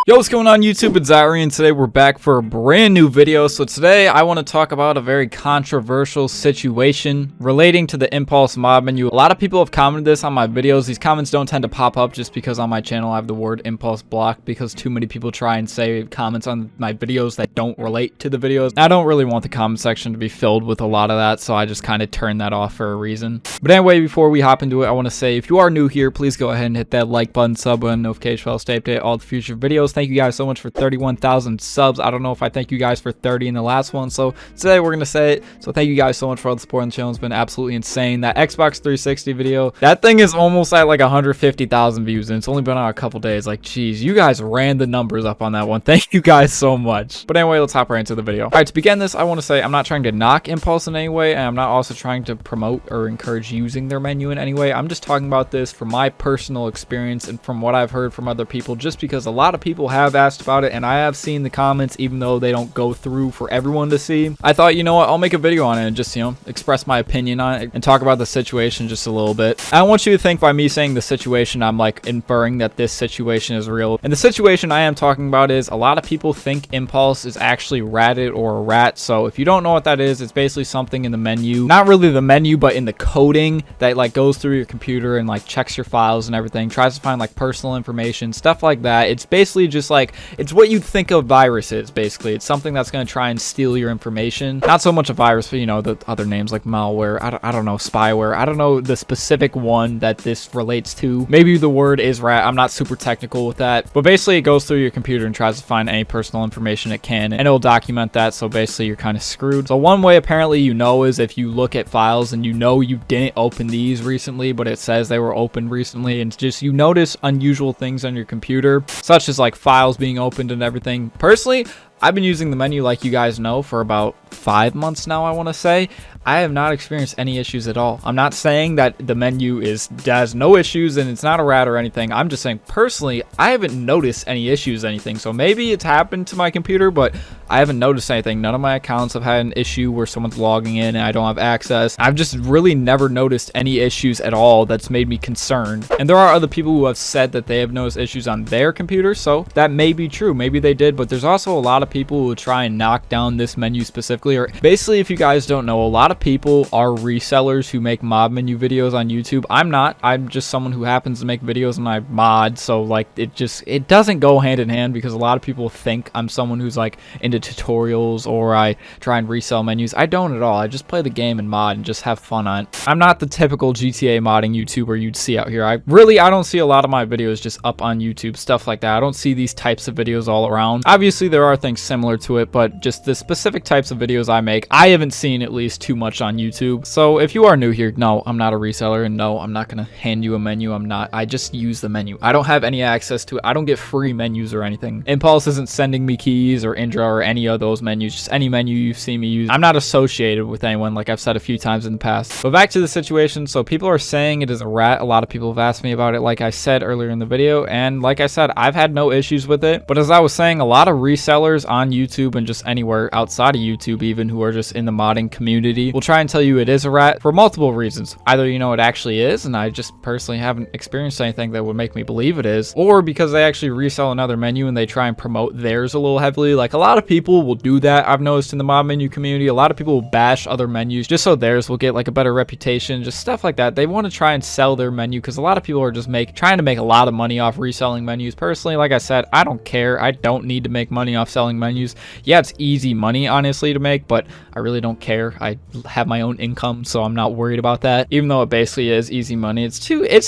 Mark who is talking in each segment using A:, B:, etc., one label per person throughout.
A: Yo, what's going on YouTube? It's Zyrie, and today we're back for a brand new video. So today I want to talk about a very controversial situation relating to the Impulse mod menu. A lot of people have commented this on my videos. These comments don't tend to pop up just because on my channel I have the word Impulse blocked because too many people try and say comments on my videos that don't relate to the videos. I don't really want the comment section to be filled with a lot of that, so I just kind of turn that off for a reason. But anyway, before we hop into it, I want to say if you are new here, please go ahead and hit that like button, sub button, notification bell, stay updated all the future videos. Thank you guys so much for 31,000 subs. I don't know if I thank you guys for 30 in the last one, so today we're gonna say it. So thank you guys so much for all the support on the channel. It's been absolutely insane. That Xbox 360 video, that thing is almost at like 150,000 views, and it's only been out a couple days. Like, geez, you guys ran the numbers up on that one. Thank you guys so much. But anyway, let's hop right into the video. All right, to begin this, I want to say I'm not trying to knock Impulse in any way, and I'm not also trying to promote or encourage using their menu in any way. I'm just talking about this from my personal experience and from what I've heard from other people, just because a lot of people have asked about it and I have seen the comments even though they don't go through for everyone to see. I thought, you know what, I'll make a video on it and just, you know, express my opinion on it and talk about the situation just a little bit. I don't want you to think by me saying the situation I'm like inferring that this situation is real. And the situation I am talking about is a lot of people think Impulse is actually ratted or a rat. So if you don't know what that is, it's basically something in the menu, not really the menu, but in the coding that like goes through your computer and like checks your files and everything, tries to find like personal information, stuff like that. It's basically just like, it's what you'd think a virus is. Basically, it's something that's going to try and steal your information. Not so much a virus, but you know, the other names like malware, I don't know, spyware. I don't know the specific one that this relates to. Maybe the word is rat. I'm not super technical with that, but basically it goes through your computer and tries to find any personal information it can, and it'll document that. So basically you're kind of screwed. So one way apparently you know is if you look at files and you know you didn't open these recently, but it says they were opened recently, and just you notice unusual things on your computer, such as like files being opened and everything. Personally, I've been using the menu, like you guys know, for about 5 months now, I want to say. I have not experienced any issues at all. I'm not saying that the menu has no issues and it's not a rat or anything. I'm just saying personally, I haven't noticed any issues, anything. So maybe it's happened to my computer, but I haven't noticed anything. None of my accounts have had an issue where someone's logging in and I don't have access. I've just really never noticed any issues at all that's made me concerned. And there are other people who have said that they have noticed issues on their computer, so that may be true. Maybe they did, but there's also a lot of people who try and knock down this menu specifically. Or basically, if you guys don't know, a lot of people are resellers who make mod menu videos on YouTube. I'm not. I'm just someone who happens to make videos and I mod, so like it doesn't go hand in hand, because a lot of people think I'm someone who's like into tutorials or I try and resell menus. I don't at all. I just play the game and mod and just have fun on it. I'm not the typical GTA modding YouTuber you'd see out here. I don't see a lot of my videos just up on YouTube, stuff like that. I don't see these types of videos all around. Obviously there are things similar to it, but just the specific types of videos I make, I haven't seen at least too much on YouTube. So if you are new here, no, I'm not a reseller, and no, I'm not gonna hand you a menu. I just use the menu. I don't have any access to it. I don't get free menus or anything. Impulse isn't sending me keys or Indra or any of those menus, just any menu you see me use. I'm not associated with anyone, like I've said a few times in the past. But back to the situation. So people are saying it is a rat. A lot of people have asked me about it, like I said earlier in the video, and like I said, I've had no issues with it. But as I was saying, a lot of resellers on YouTube and just anywhere outside of YouTube even, who are just in the modding community, will try and tell you it is a rat for multiple reasons. Either, you know, it actually is, and I just personally haven't experienced anything that would make me believe it is, or because they actually resell another menu and they try and promote theirs a little heavily. Like a lot of people will do that. I've noticed in the mod menu community, a lot of people will bash other menus just so theirs will get like a better reputation, just stuff like that. They want to try and sell their menu because a lot of people are just trying to make a lot of money off reselling menus. Personally, like I said, I don't care. I don't need to make money off selling menus. Yeah, it's easy money honestly to make, but I really don't care. I have my own income, so I'm not worried about that. Even though it basically is easy money, it's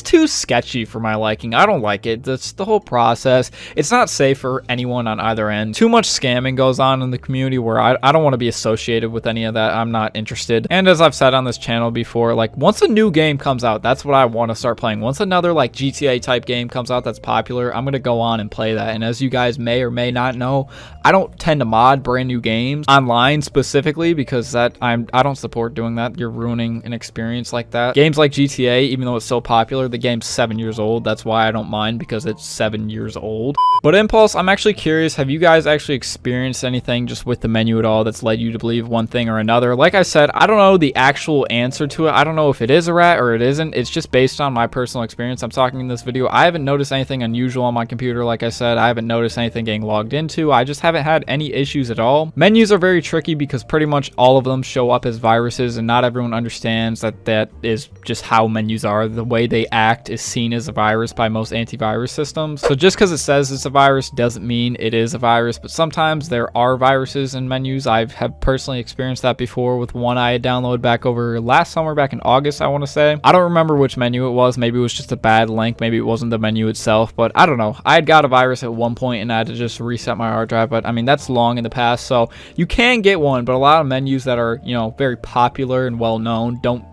A: too sketchy for my liking. I don't like it. That's the whole process. It's not safe for anyone on either end. Too much scamming goes on in the community where I don't want to be associated with any of that. I'm not interested. And as I've said on this channel before, like once a new game comes out, that's what I want to start playing. Once another like GTA type game comes out that's popular, I'm gonna go on and play that. And as you guys may or may not know, I don't tend to mod brand new games online specifically because I don't support doing that. You're ruining an experience like that. Games like GTA, even though it's so popular, the game's 7 years old. That's why I don't mind, because it's 7 years old. But Impulse, I'm actually curious, have you guys actually experienced anything just with the menu at all that's led you to believe one thing or another? Like I said, I don't know the actual answer to it. I don't know if it is a rat or it isn't. It's just based on my personal experience. I'm talking in this video. I haven't noticed anything unusual on my computer. Like I said, I haven't noticed anything getting logged into. I just haven't had any issues at all. Menus are very tricky because pretty much all of them show up as viruses, and not everyone understands that that is just how menus are. The way they act is seen as a virus by most antivirus systems. So just because it says it's a virus doesn't mean it is a virus, but sometimes there are viruses in menus. I have personally experienced that before with one I had downloaded back over last summer, back in August, I want to say. I don't remember which menu it was. Maybe it was just a bad link. Maybe it wasn't the menu itself, but I don't know. I had got a virus at one point and I had to just reset my hard drive, but I mean, that's long in the past, so you can get one, but a lot of menus that are, you know, very popular and well known don't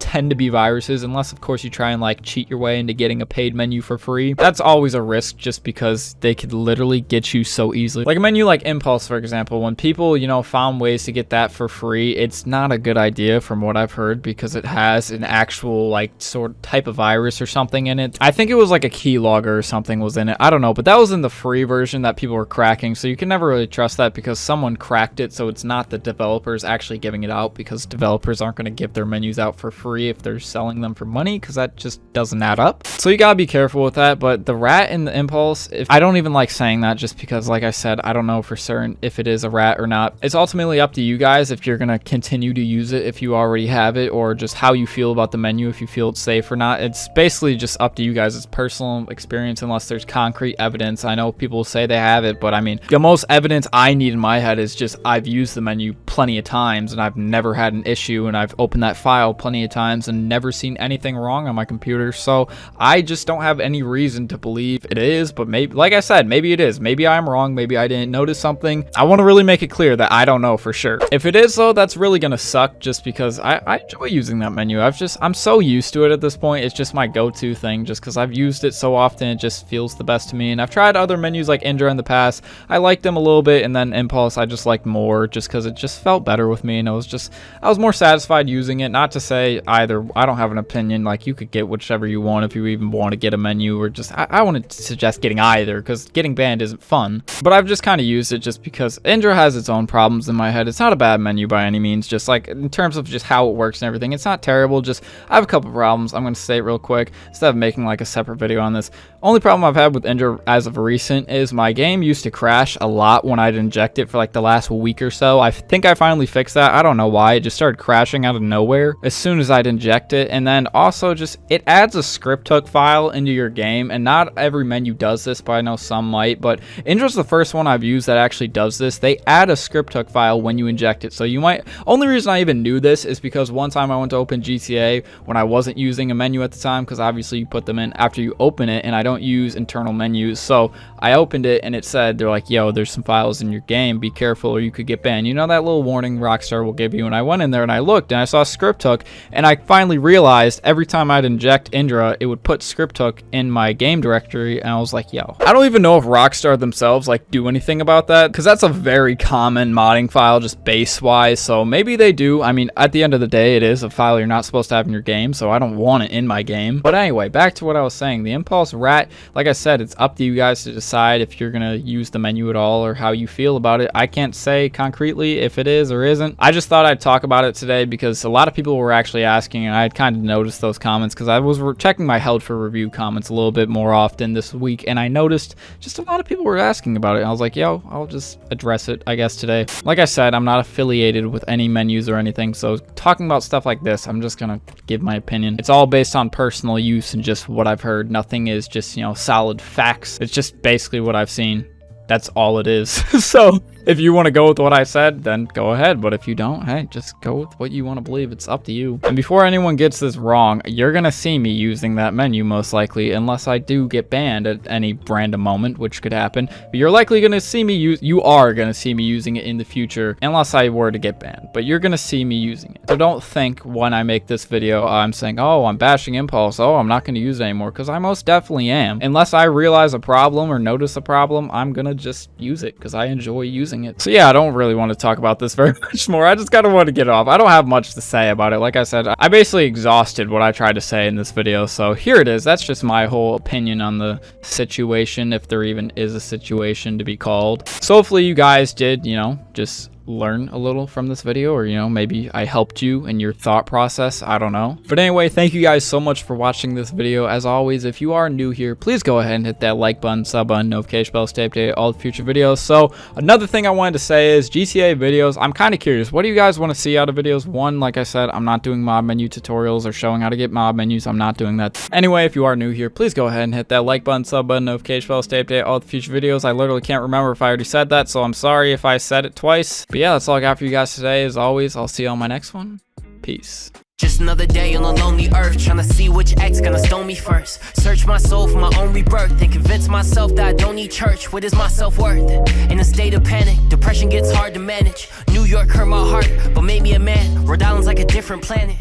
A: tend to be viruses, unless of course you try and like cheat your way into getting a paid menu for free. That's always a risk, just because they could literally get you so easily. Like a menu like Impulse, for example, when people, you know, found ways to get that for free, it's not a good idea from what I've heard, because it has an actual like sort of type of virus or something in it. I think it was like a keylogger or something was in it. I don't know, but that was in the free version that people were cracking, so you can never really trust that because someone cracked it. So it's not the developers actually giving it out, because developers aren't going to give their menus out for free if they're selling them for money, because that just doesn't add up. So you gotta be careful with that. But the rat in the Impulse, I don't even like saying that, just because like I said, I don't know for certain if it is a rat or not. It's ultimately up to you guys if you're gonna continue to use it, if you already have it, or just how you feel about the menu, if you feel it's safe or not. It's basically just up to you guys. It's personal experience unless there's concrete evidence. I know people say they have it, but I mean, the most evidence I need in my head is just I've used the menu plenty of times and I've never had an issue, and I've opened that file plenty of times and never seen anything wrong on my computer. So I just don't have any reason to believe it is, but maybe, like I said, maybe it is. Maybe I'm wrong. Maybe I didn't notice something. I want to really make it clear that I don't know for sure. If it is though, that's really gonna suck, just because I enjoy using that menu. I'm so used to it at this point. It's just my go-to thing, just because I've used it so often. It just feels the best to me. And I've tried other menus like Indra in the past. I liked them a little bit, and then Impulse I just liked more, just because it just felt better with me, and I was more satisfied using it. Not to say either, I don't have an opinion. Like, you could get whichever you want if you even want to get a menu, or just I wouldn't suggest getting either, because getting banned isn't fun. But I've just kind of used it just because Indra has its own problems in my head. It's not a bad menu by any means, just like in terms of just how it works and everything. It's not terrible, just I have a couple problems. I'm going to say it real quick instead of making like a separate video on this. Only problem I've had with Indra as of recent is my game used to crash a lot when I'd inject it for like the last week or so. I think I finally fixed that. I don't know why. It just started crashing out of nowhere as soon as I'd inject it. And then also just it adds a script hook file into your game, and not every menu does this, but I know some might. But Indra's the first one I've used that actually does this. They add a script hook file when you inject it. So you might, only reason I even knew this is because one time I went to open GTA when I wasn't using a menu at the time, because obviously you put them in after you open it, and I don't use internal menus. So I opened it and it said, they're like, yo, there's some files in your game, be careful or you could get banned. You know that little warning Rockstar will give you? And I went in there and I looked and I saw script hook, and I finally realized every time I'd inject Indra, it would put script hook in my game directory, and I was like, yo, I don't even know if Rockstar themselves like do anything about that, because that's a very common modding file just base wise. So maybe they do. I mean, at the end of the day, it is a file you're not supposed to have in your game, so I don't want it in my game. But anyway, back to what I was saying. The Impulse rat, like I said, it's up to you guys to decide if you're gonna use the menu at all or how you feel about it. I can't say concretely if it is or isn't. I just thought I'd talk about it today because a lot of people were actually asking, and I had kind of noticed those comments because I was checking my held for review comments a little bit more often this week, and I noticed just a lot of people were asking about it. And I was like, yo, I'll just address it, I guess, today. Like I said, I'm not affiliated with any menus or anything, so talking about stuff like this, I'm just gonna give my opinion. It's all based on personal use and just what I've heard. Nothing is just, you know, solid facts. It's just basically what I've seen. That's all it is. So if you want to go with what I said, then go ahead. But if you don't, hey, just go with what you want to believe. It's up to you. And before anyone gets this wrong, you're going to see me using that menu most likely, unless I do get banned at any random moment, which could happen. But you're likely going to see me you are going to see me using it in the future, unless I were to get banned. But you're going to see me using it. So don't think when I make this video, I'm saying, oh, I'm bashing Impulse. Oh, I'm not going to use it anymore, because I most definitely am. Unless I realize a problem or notice a problem, I'm going to just use it because I enjoy using using it. So yeah, I don't really want to talk about this very much more. I just kind of want to get off. I don't have much to say about it. Like I said, I basically exhausted what I tried to say in this video. So here it is. That's just my whole opinion on the situation, if there even is a situation to be called. So hopefully you guys did, you know, just learn a little from this video, or, you know, maybe I helped you in your thought process. I don't know. But anyway, thank you guys so much for watching this video. As always, if you are new here, please go ahead and hit that like button, sub button, notification bell, stay updated all the future videos. So another thing I wanted to say is GTA videos. I'm kind of curious, what do you guys want to see out of videos? One, like I said, I'm not doing mob menu tutorials or showing how to get mob menus. I'm not doing that. Anyway, if you are new here, please go ahead and hit that like button, sub button, notification bell, stay updated all the future videos. I literally can't remember if I already said that, so I'm sorry if I said it twice. But yeah, that's all I got for you guys today. As always, I'll see you on my next one. Peace.
B: Just another day on a lonely earth, trying to see which ex gonna stone me first. Search my soul for my own rebirth and convince myself that I don't need church. What is my self-worth? In a state of panic, depression gets hard to manage. New York hurt my heart, but made me a man. Rhode Island's like a different planet.